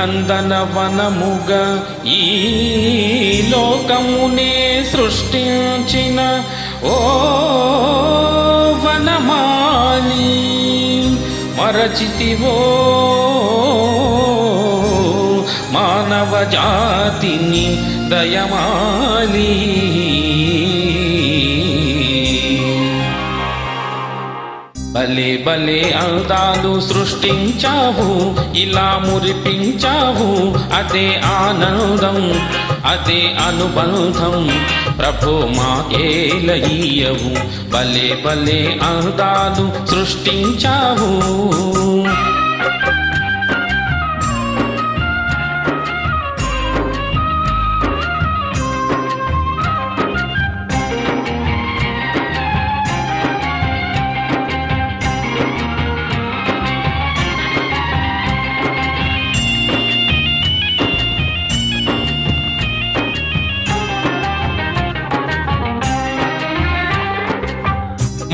నందనవనముగా ఈ లోకమునే సృష్టించిన ఓ వనమాలి మరచితివో మానవ జాతిని దయమాలి. భలే భలే అందాలు సృష్టించావు, ఇలా మురిపించావు, అదే ఆనందం అదే అనుబంధం ప్రభు మాకేలయ్యవు. భలే భలే అందాలు సృష్టించావు.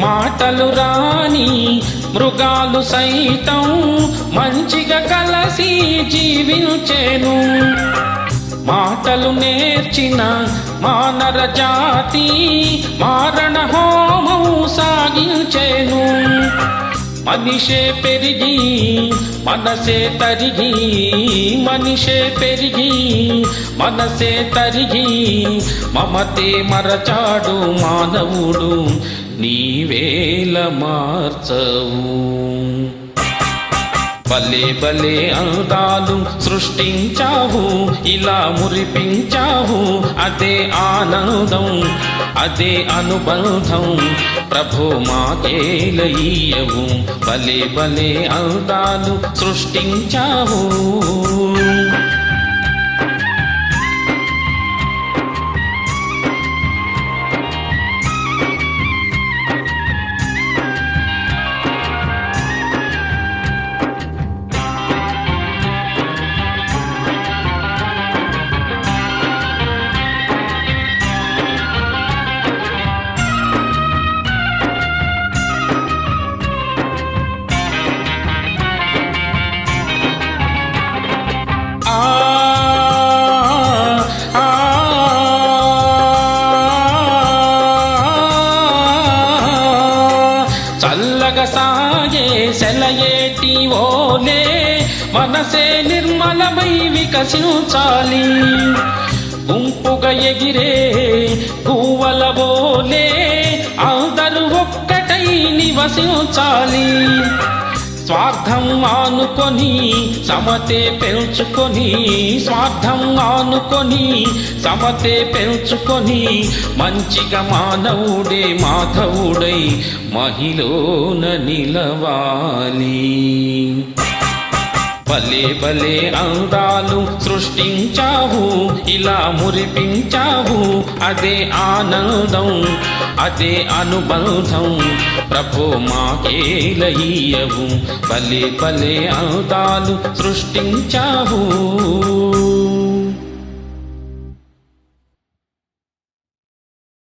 మాటలు రాని మృగాలు సైతం మంచిగా కలసి జీవించేను. మాటలు నేర్చిన మానర జాతి మారణ హోమం సాగించేను. మనిషే పెరిగి మనసే తరిగి, మనిషే పెరిగి మనసే తరిగి, మమతే మరచాడు మానవుడు నీవేల మార్చవు. భలే భలే అందాలు సృష్టించావు, ఇలా మురిపించావు, అదే ఆనందం అదే అనుబంధం ప్రభు మాకేలయ్యవు. భలే భలే అందాలు సృష్టించావు. చల్లగా సాగే సెలయేటి ఓలే మనసే నిర్మలమై వికసించాలి. గుంపుగా ఎగిరే పువ్వుల ఓలే అందరూ ఒక్కటై నివసించాలి. స్వార్థం ఆనుకొని సమతే పెంచుకొని, స్వార్థం ఆనుకొని సమతే పెంచుకొని, మంచిగా మానవుడే మాధవుడై మహిళన నిలవాలి. భలే భలే అందాలు సృష్టించావు, ఇలా మురిపించావు, అదే ఆనందం అదే అనుబంధం ప్రభు మాకేలయ్యవు. భలే భలే అందాలు సృష్టించావు.